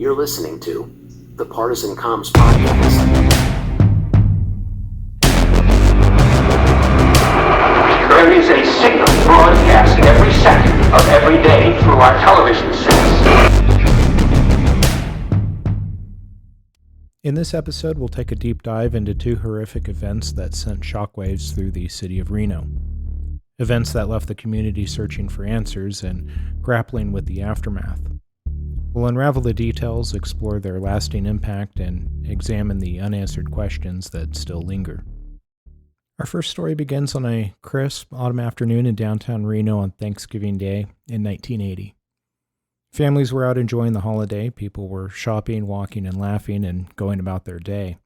You're listening to the Partisan Comms Podcast. There is a signal broadcast every second of every day through our television sets. In this episode, we'll take a deep dive into two horrific events that sent shockwaves through the City of Reno. Events that left the community searching for answers and grappling with the aftermath. We'll unravel the details, explore their lasting impact, and examine the unanswered questions that still linger. Our first story begins on a crisp autumn afternoon in downtown Reno on Thanksgiving Day in 1980. Families were out enjoying the holiday, people were shopping, walking, and laughing, and going about their day,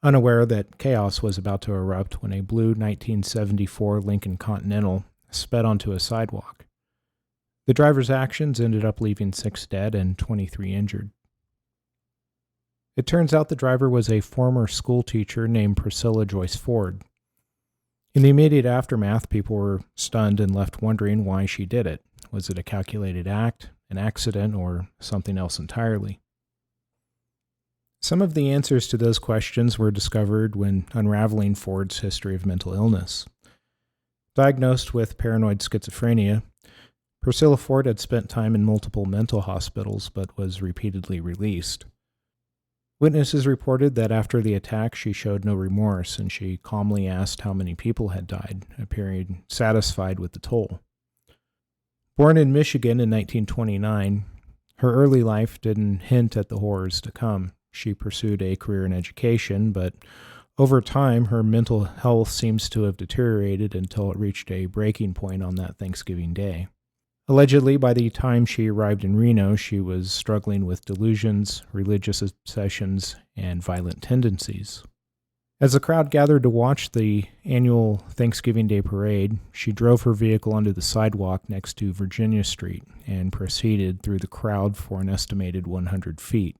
unaware that chaos was about to erupt when a blue 1974 Lincoln Continental sped onto a sidewalk. The driver's actions ended up leaving 6 dead and 23 injured. It turns out the driver was a former school teacher named Priscilla Joyce Ford. In the immediate aftermath, people were stunned and left wondering why she did it. Was it a calculated act, an accident, or something else entirely? Some of the answers to those questions were discovered when unraveling Ford's history of mental illness. Diagnosed with paranoid schizophrenia, Priscilla Ford had spent time in multiple mental hospitals but was repeatedly released. Witnesses reported that after the attack she showed no remorse and she calmly asked how many people had died, appearing satisfied with the toll. Born in Michigan in 1929, her early life didn't hint at the horrors to come. She pursued a career in education, but over time her mental health seems to have deteriorated until it reached a breaking point on that Thanksgiving Day. Allegedly, by the time she arrived in Reno, she was struggling with delusions, religious obsessions, and violent tendencies. As the crowd gathered to watch the annual Thanksgiving Day parade, she drove her vehicle onto the sidewalk next to Virginia Street and proceeded through the crowd for an estimated 100 feet.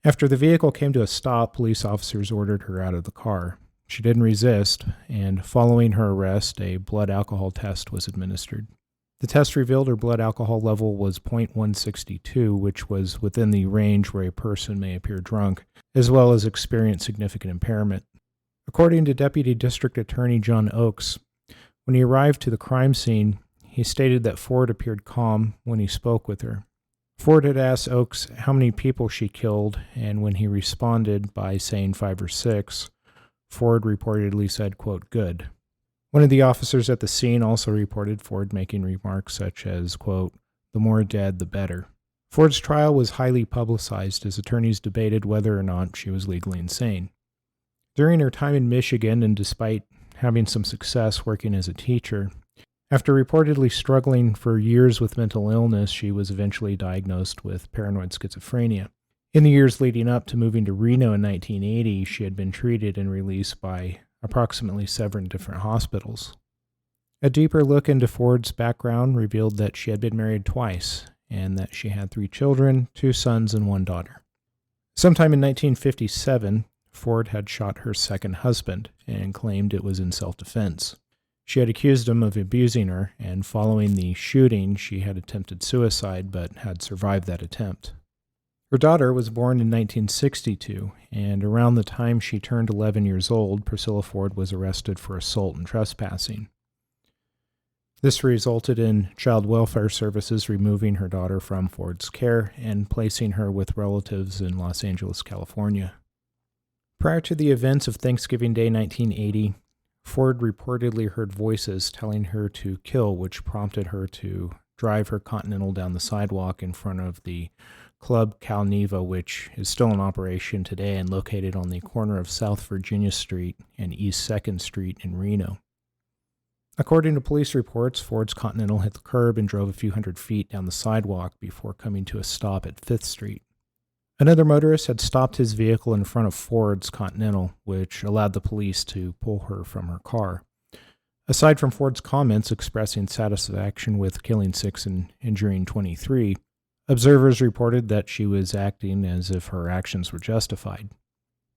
After the vehicle came to a stop, police officers ordered her out of the car. She didn't resist, and following her arrest, a blood alcohol test was administered. The test revealed her blood alcohol level was .162, which was within the range where a person may appear drunk, as well as experience significant impairment. According to Deputy District Attorney John Oakes, when he arrived to the crime scene, he stated that Ford appeared calm when he spoke with her. Ford had asked Oakes how many people she killed, and when he responded by saying 5 or 6, Ford reportedly said, quote, "good." One of the officers at the scene also reported Ford making remarks such as, quote, "the more dead, the better." Ford's trial was highly publicized as attorneys debated whether or not she was legally insane. During her time in Michigan, and despite having some success working as a teacher, after reportedly struggling for years with mental illness, she was eventually diagnosed with paranoid schizophrenia. In the years leading up to moving to Reno in 1980, she had been treated and released by approximately 7 different hospitals. A deeper look into Ford's background revealed that she had been married twice, and that she had 3 children, 2 sons and 1 daughter. Sometime in 1957, Ford had shot her second husband and claimed it was in self-defense. She had accused him of abusing her, and following the shooting, she had attempted suicide but had survived that attempt. Her daughter was born in 1962, and around the time she turned 11 years old, Priscilla Ford was arrested for assault and trespassing. This resulted in Child Welfare Services removing her daughter from Ford's care and placing her with relatives in Los Angeles, California. Prior to the events of Thanksgiving Day 1980, Ford reportedly heard voices telling her to kill, which prompted her to drive her Continental down the sidewalk in front of the Club Calneva, which is still in operation today and located on the corner of South Virginia Street and East 2nd Street in Reno. According to police reports, Ford's Continental hit the curb and drove a few hundred feet down the sidewalk before coming to a stop at 5th Street. Another motorist had stopped his vehicle in front of Ford's Continental, which allowed the police to pull her from her car. Aside from Ford's comments expressing satisfaction with killing 6 and injuring 23, observers reported that she was acting as if her actions were justified.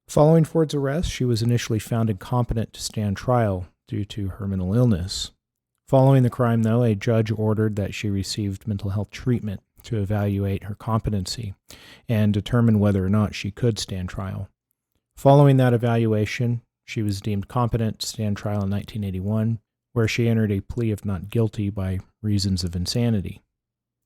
Following Ford's arrest, she was initially found incompetent to stand trial due to her mental illness. Following the crime, though, a judge ordered that she received mental health treatment, to evaluate her competency and determine whether or not she could stand trial. Following that evaluation, she was deemed competent to stand trial in 1981, where she entered a plea of not guilty by reasons of insanity.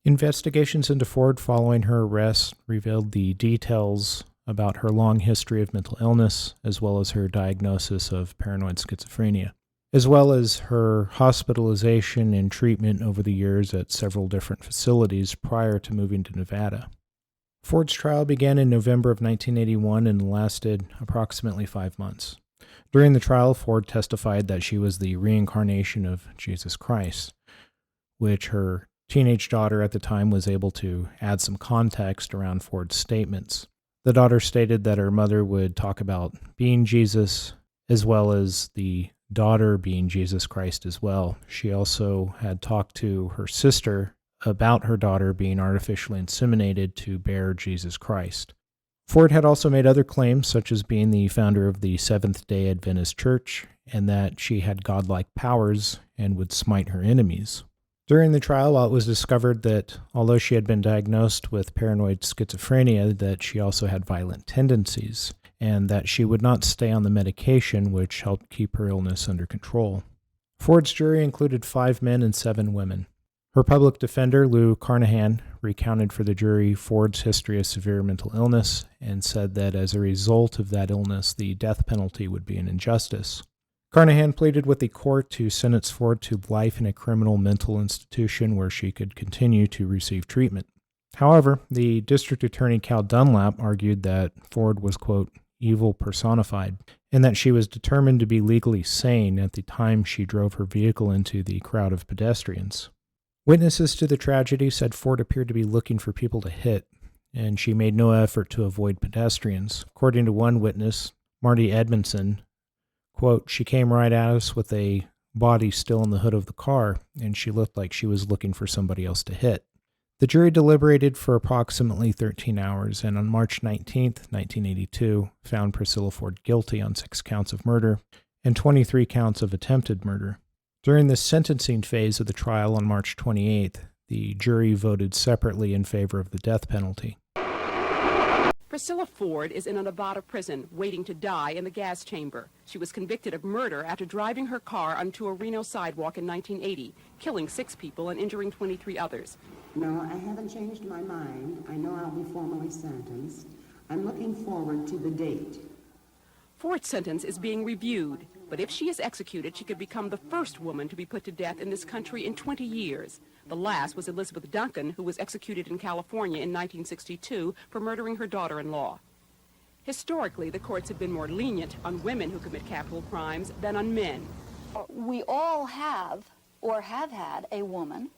Investigations into Ford following her arrest revealed the details about her long history of mental illness, as well as her diagnosis of paranoid schizophrenia, as well as her hospitalization and treatment over the years at several different facilities prior to moving to Nevada. Ford's trial began in November of 1981 and lasted approximately 5 months. During the trial, Ford testified that she was the reincarnation of Jesus Christ, which her teenage daughter at the time was able to add some context around Ford's statements. The daughter stated that her mother would talk about being Jesus, as well as the daughter being Jesus Christ as well. She also had talked to her sister about her daughter being artificially inseminated to bear Jesus Christ. Ford had also made other claims, such as being the founder of the Seventh-day Adventist Church, and that she had godlike powers and would smite her enemies. During the trial, it was discovered that although she had been diagnosed with paranoid schizophrenia, that she also had violent tendencies, and that she would not stay on the medication, which helped keep her illness under control. Ford's jury included 5 men and 7 women. Her public defender, Lou Carnahan, recounted for the jury Ford's history of severe mental illness and said that as a result of that illness, the death penalty would be an injustice. Carnahan pleaded with the court to sentence Ford to life in a criminal mental institution where she could continue to receive treatment. However, the district attorney Cal Dunlap argued that Ford was, quote, evil personified, and that she was determined to be legally sane at the time she drove her vehicle into the crowd of pedestrians. Witnesses to the tragedy said Ford appeared to be looking for people to hit, and she made no effort to avoid pedestrians. According to one witness, Marty Edmondson, quote, she came right at us with a body still in the hood of the car, and she looked like she was looking for somebody else to hit. The jury deliberated for approximately 13 hours, and on March 19, 1982, found Priscilla Ford guilty on 6 counts of murder and 23 counts of attempted murder. During the sentencing phase of the trial on March 28th, the jury voted separately in favor of the death penalty. Priscilla Ford is in a Nevada prison waiting to die in the gas chamber. She was convicted of murder after driving her car onto a Reno sidewalk in 1980, killing 6 people and injuring 23 others. No, I haven't changed my mind. I know I'll be formally sentenced. I'm looking forward to the date. Ford's sentence is being reviewed, but if she is executed, she could become the first woman to be put to death in this country in 20 years. The last was Elizabeth Duncan, who was executed in California in 1962 for murdering her daughter-in-law. Historically, the courts have been more lenient on women who commit capital crimes than on men. We all have or have had a woman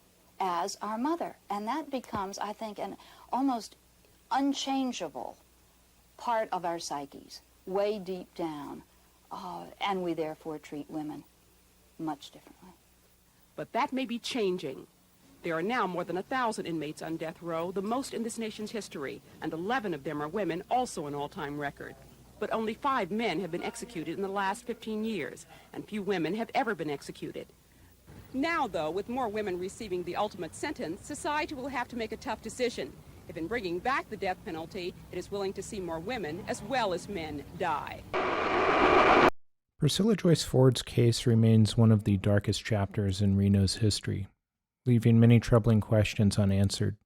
as our mother, and that becomes, I think, an almost unchangeable part of our psyches, way deep down, and we therefore treat women much differently. But that may be changing. There are now more than 1,000 inmates on death row, the most in this nation's history, and 11 of them are women, also an all-time record. But only 5 men have been executed in the last 15 years, and few women have ever been executed. Now, though, with more women receiving the ultimate sentence, society will have to make a tough decision. If in bringing back the death penalty, it is willing to see more women as well as men die. Priscilla Joyce Ford's case remains one of the darkest chapters in Reno's history, leaving many troubling questions unanswered,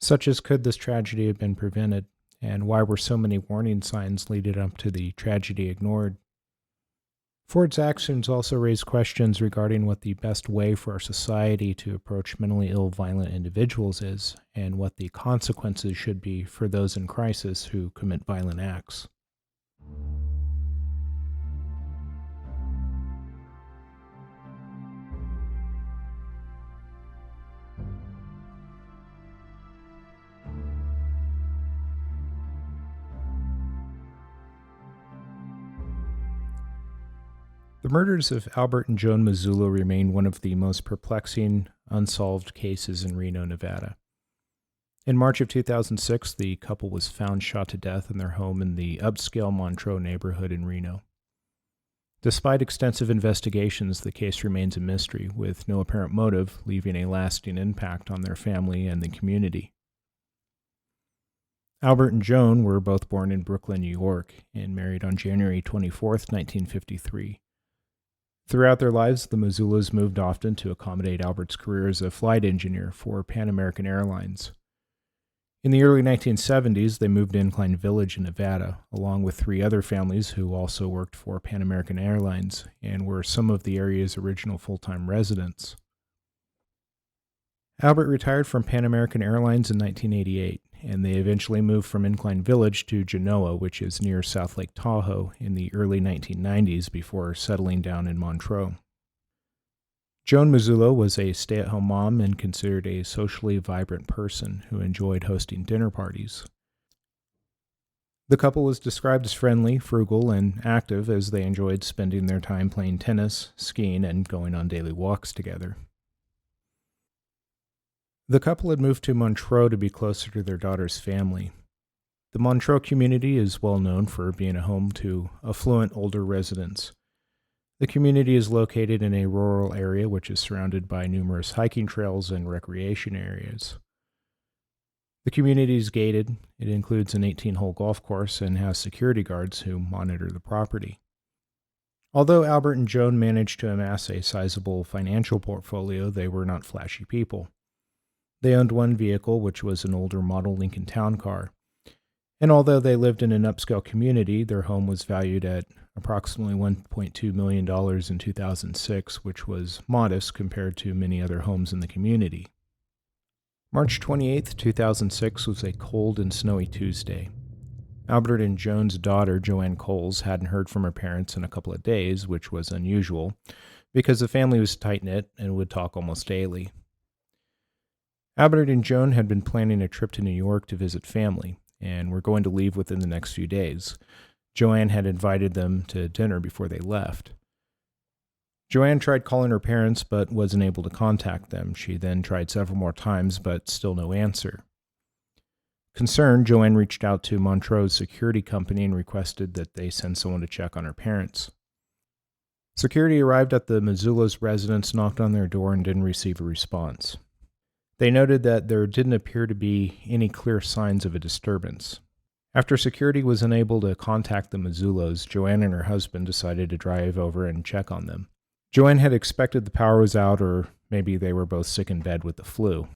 such as could this tragedy have been prevented, and why were so many warning signs leading up to the tragedy ignored? Ford's actions also raise questions regarding what the best way for our society to approach mentally ill, violent individuals is, and what the consequences should be for those in crisis who commit violent acts. The murders of Albert and Joan Mazzullo remain one of the most perplexing, unsolved cases in Reno, Nevada. In March of 2006, the couple was found shot to death in their home in the upscale Montreux neighborhood in Reno. Despite extensive investigations, the case remains a mystery, with no apparent motive, leaving a lasting impact on their family and the community. Albert and Joan were both born in Brooklyn, New York, and married on January 24th, 1953. Throughout their lives, the Mazzulas moved often to accommodate Albert's career as a flight engineer for Pan American Airlines. In the early 1970s, they moved to Incline Village in Nevada, along with 3 other families who also worked for Pan American Airlines and were some of the area's original full-time residents. Albert retired from Pan American Airlines in 1988, and they eventually moved from Incline Village to Genoa, which is near South Lake Tahoe, in the early 1990s before settling down in Montreux. Joan Mazzullo was a stay-at-home mom and considered a socially vibrant person who enjoyed hosting dinner parties. The couple was described as friendly, frugal, and active as they enjoyed spending their time playing tennis, skiing, and going on daily walks together. The couple had moved to Montreux to be closer to their daughter's family. The Montreux community is well known for being a home to affluent older residents. The community is located in a rural area which is surrounded by numerous hiking trails and recreation areas. The community is gated. It includes an 18-hole golf course and has security guards who monitor the property. Although Albert and Joan managed to amass a sizable financial portfolio, they were not flashy people. They owned one vehicle, which was an older model Lincoln Town Car. And although they lived in an upscale community, their home was valued at approximately $1.2 million in 2006, which was modest compared to many other homes in the community. March 28, 2006 was a cold and snowy Tuesday. Albert and Joan's daughter, Joanne Coles, hadn't heard from her parents in a couple of days, which was unusual, because the family was tight-knit and would talk almost daily. Albert and Joan had been planning a trip to New York to visit family, and were going to leave within the next few days. Joanne had invited them to dinner before they left. Joanne tried calling her parents, but wasn't able to contact them. She then tried several more times, but still no answer. Concerned, Joanne reached out to Montreux's security company and requested that they send someone to check on her parents. Security arrived at the Mazzullo's residence, knocked on their door, and didn't receive a response. They noted that there didn't appear to be any clear signs of a disturbance. After security was unable to contact the Mazzullos, Joanne and her husband decided to drive over and check on them. Joanne had expected the power was out, or maybe they were both sick in bed with the flu.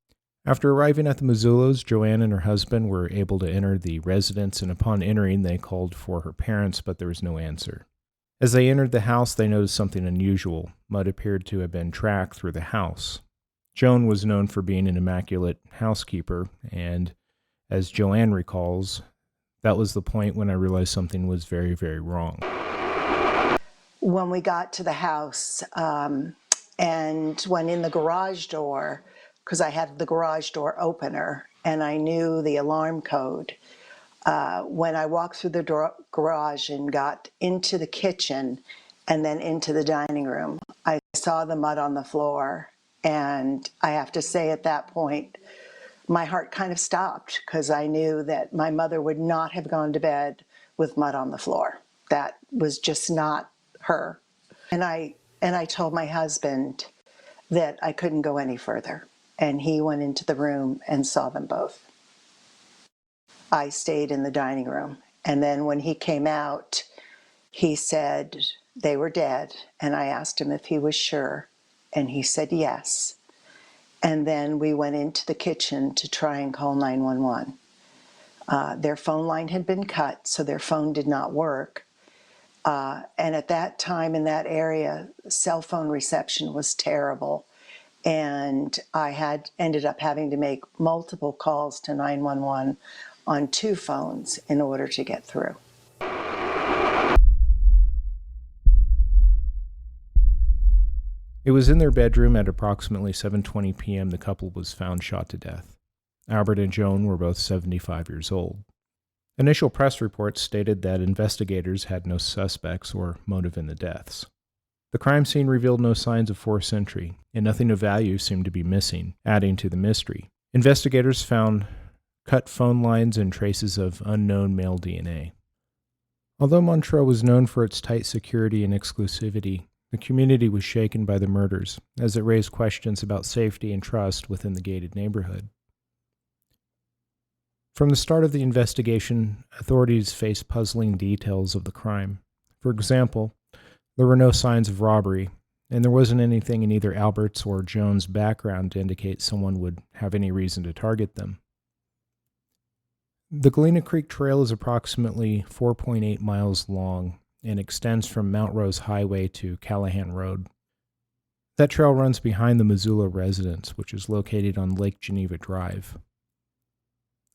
After arriving at the Mazzullos, Joanne and her husband were able to enter the residence, and upon entering, they called for her parents, but there was no answer. As they entered the house, they noticed something unusual. Mud appeared to have been tracked through the house. Joan was known for being an immaculate housekeeper, and as Joanne recalls, that was the point when I realized something was very, very wrong. When we got to the house and went in the garage door, because I had the garage door opener and I knew the alarm code, when I walked through the garage and got into the kitchen and then into the dining room, I saw the mud on the floor. And I have to say at that point, my heart kind of stopped because I knew that my mother would not have gone to bed with mud on the floor. That was just not her. And I told my husband that I couldn't go any further. And he went into the room and saw them both. I stayed in the dining room. And then when he came out, he said they were dead. And I asked him if he was sure. And he said yes. And then we went into the kitchen to try and call 911. Their phone line had been cut, so their phone did not work. And at that time in that area, cell phone reception was terrible. And I had ended up having to make multiple calls to 911 on 2 phones in order to get through. It was in their bedroom at approximately 7:20 p.m. the couple was found shot to death. Albert and Joan were both 75 years old. Initial press reports stated that investigators had no suspects or motive in the deaths. The crime scene revealed no signs of forced entry, and nothing of value seemed to be missing, adding to the mystery. Investigators found cut phone lines and traces of unknown male DNA. Although Montreux was known for its tight security and exclusivity, the community was shaken by the murders, as it raised questions about safety and trust within the gated neighborhood. From the start of the investigation, authorities faced puzzling details of the crime. For example, there were no signs of robbery, and there wasn't anything in either Albert's or Joan's background to indicate someone would have any reason to target them. The Galena Creek Trail is approximately 4.8 miles long and extends from Mount Rose Highway to Callahan Road. That trail runs behind the Missoula residence, which is located on Lake Geneva Drive.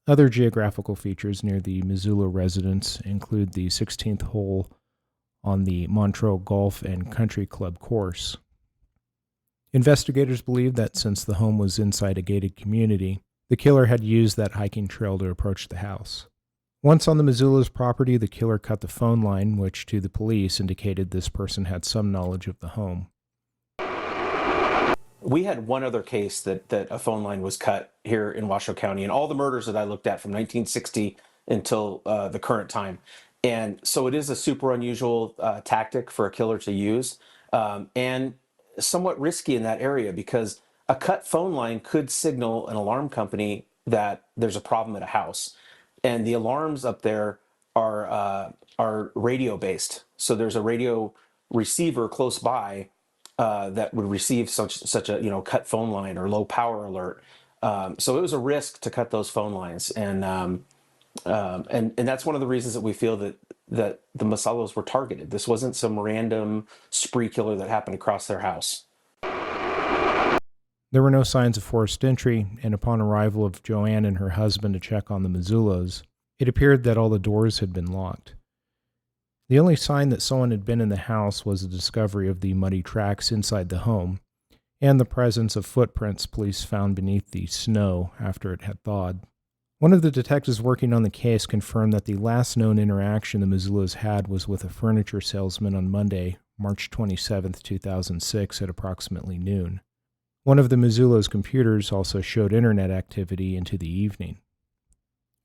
Other geographical features near the Missoula residence include the 16th hole on the Montreux Golf and Country Club course. Investigators believe that since the home was inside a gated community, the killer had used that hiking trail to approach the house. Once on the Missoula's property, the killer cut the phone line, which to the police indicated this person had some knowledge of the home. We had one other case that a phone line was cut here in Washoe County, and all the murders that I looked at from 1960 until the current time. And so it is a super unusual tactic for a killer to use, and somewhat risky in that area because a cut phone line could signal an alarm company that there's a problem at a house. And the alarms up there are radio based. So there's a radio receiver close by that would receive such a cut phone line or low power alert. So it was a risk to cut those phone lines, and that's one of the reasons that we feel that the Masalos were targeted. This wasn't some random spree killer that happened across their house. There were no signs of forced entry, and upon arrival of Joanne and her husband to check on the Missoula's, it appeared that all the doors had been locked. The only sign that someone had been in the house was the discovery of the muddy tracks inside the home, and the presence of footprints police found beneath the snow after it had thawed. One of the detectives working on the case confirmed that the last known interaction the Missoula's had was with a furniture salesman on Monday, March 27, 2006 at approximately noon. One of the Missoula's computers also showed internet activity into the evening.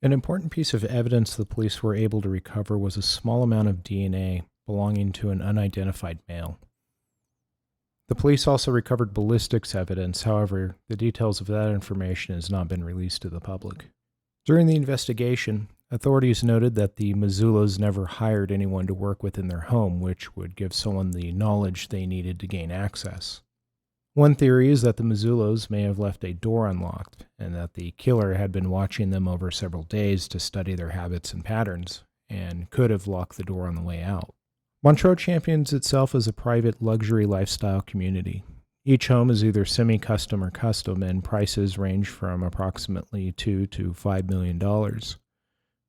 An important piece of evidence the police were able to recover was a small amount of DNA belonging to an unidentified male. The police also recovered ballistics evidence, however, the details of that information has not been released to the public. During the investigation, authorities noted that the Missoula's never hired anyone to work within their home, which would give someone the knowledge they needed to gain access. One theory is that the Missoula's may have left a door unlocked, and that the killer had been watching them over several days to study their habits and patterns, and could have locked the door on the way out. Montreux champions itself as a private luxury lifestyle community. Each home is either semi-custom or custom, and prices range from approximately $2 to $5 million.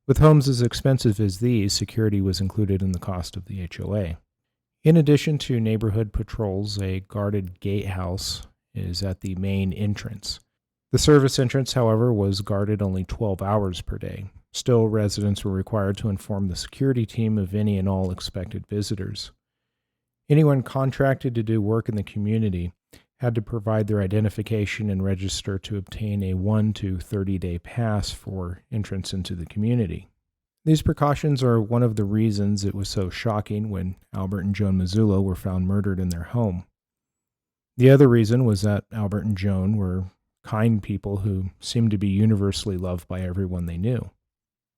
With homes as expensive as these, security was included in the cost of the HOA. In addition to neighborhood patrols, a guarded gatehouse is at the main entrance. The service entrance, however, was guarded only 12 hours per day. Still, residents were required to inform the security team of any and all expected visitors. Anyone contracted to do work in the community had to provide their identification and register to obtain a 1 to 30-day pass for entrance into the community. These precautions are one of the reasons it was so shocking when Albert and Joan Missoula were found murdered in their home. The other reason was that Albert and Joan were kind people who seemed to be universally loved by everyone they knew.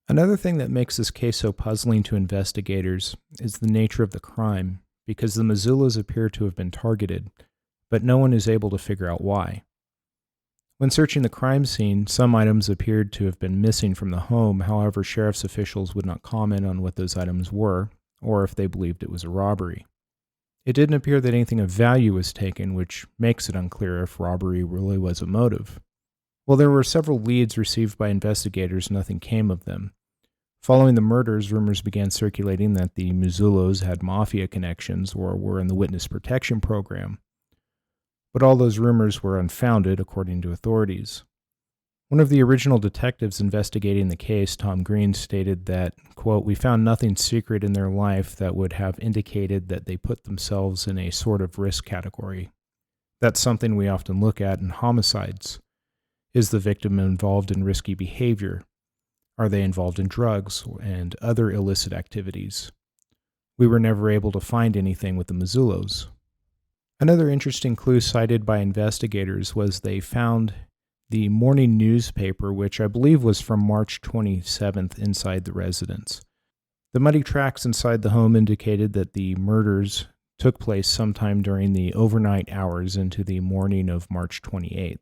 Another thing that makes this case so puzzling to investigators is the nature of the crime, because the Missoulas appear to have been targeted, but no one is able to figure out why. When searching the crime scene, some items appeared to have been missing from the home. However, sheriff's officials would not comment on what those items were, or if they believed it was a robbery. It didn't appear that anything of value was taken, which makes it unclear if robbery really was a motive. While there were several leads received by investigators, nothing came of them. Following the murders, rumors began circulating that the Missoulas had mafia connections or were in the witness protection program. But all those rumors were unfounded, according to authorities. One of the original detectives investigating the case, Tom Green, stated that, quote, "We found nothing secret in their life that would have indicated that they put themselves in a sort of risk category. That's something we often look at in homicides. Is the victim involved in risky behavior? Are they involved in drugs and other illicit activities? We were never able to find anything with the Missoulas." Another interesting clue cited by investigators was they found the morning newspaper, which I believe was from March 27th, inside the residence. The muddy tracks inside the home indicated that the murders took place sometime during the overnight hours into the morning of March 28th.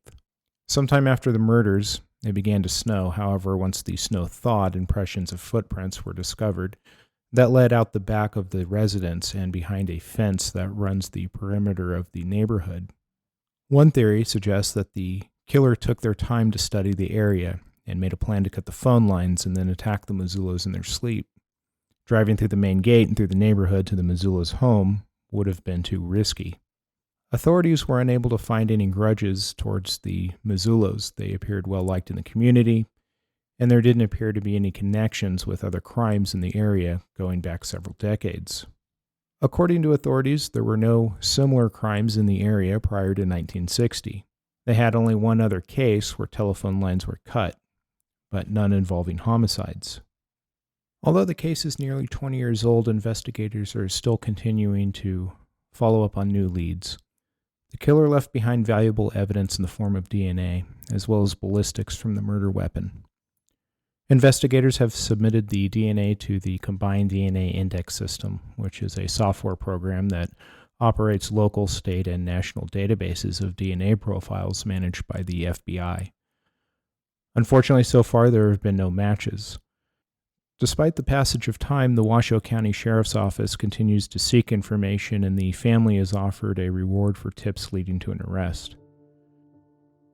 Sometime after the murders, it began to snow. However, once the snow thawed, impressions of footprints were discovered that led out the back of the residence and behind a fence that runs the perimeter of the neighborhood. One theory suggests that the killer took their time to study the area and made a plan to cut the phone lines and then attack the Mazzulos in their sleep. Driving through the main gate and through the neighborhood to the Mazzulos' home would have been too risky. Authorities were unable to find any grudges towards the Mazzulos. They appeared well liked in the community, and there didn't appear to be any connections with other crimes in the area going back several decades. According to authorities, there were no similar crimes in the area prior to 1960. They had only one other case where telephone lines were cut, but none involving homicides. Although the case is nearly 20 years old, investigators are still continuing to follow up on new leads. The killer left behind valuable evidence in the form of DNA, as well as ballistics from the murder weapon. Investigators have submitted the DNA to the Combined DNA Index System, which is a software program that operates local, state, and national databases of DNA profiles managed by the FBI. Unfortunately, so far there have been no matches. Despite the passage of time, the Washoe County Sheriff's Office continues to seek information, and the family is offered a reward for tips leading to an arrest.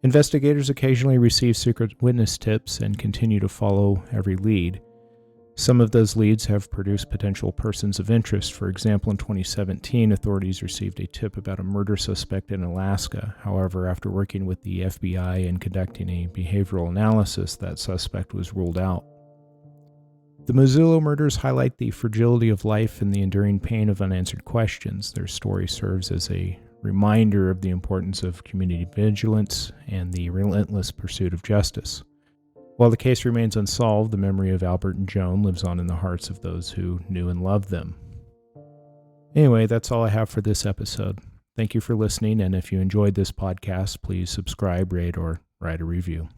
Investigators occasionally receive secret witness tips and continue to follow every lead. Some of those leads have produced potential persons of interest. For example, in 2017, authorities received a tip about a murder suspect in Alaska. However, after working with the FBI and conducting a behavioral analysis, that suspect was ruled out. The Mazzullo murders highlight the fragility of life and the enduring pain of unanswered questions. Their story serves as a reminder of the importance of community vigilance and the relentless pursuit of justice. While the case remains unsolved, the memory of Albert and Joan lives on in the hearts of those who knew and loved them. Anyway, that's all I have for this episode. Thank you for listening, and if you enjoyed this podcast, please subscribe, rate, or write a review.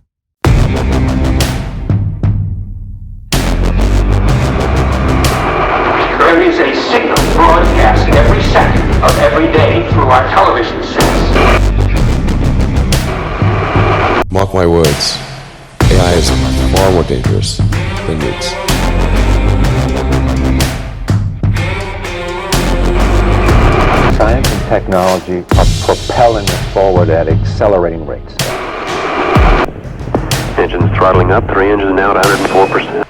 There is a signal broadcast every second of every day through our television sets. Mark my words, AI is far more dangerous than nukes. Science and technology are propelling us forward at accelerating rates. Engines throttling up, 3 engines now at 104%.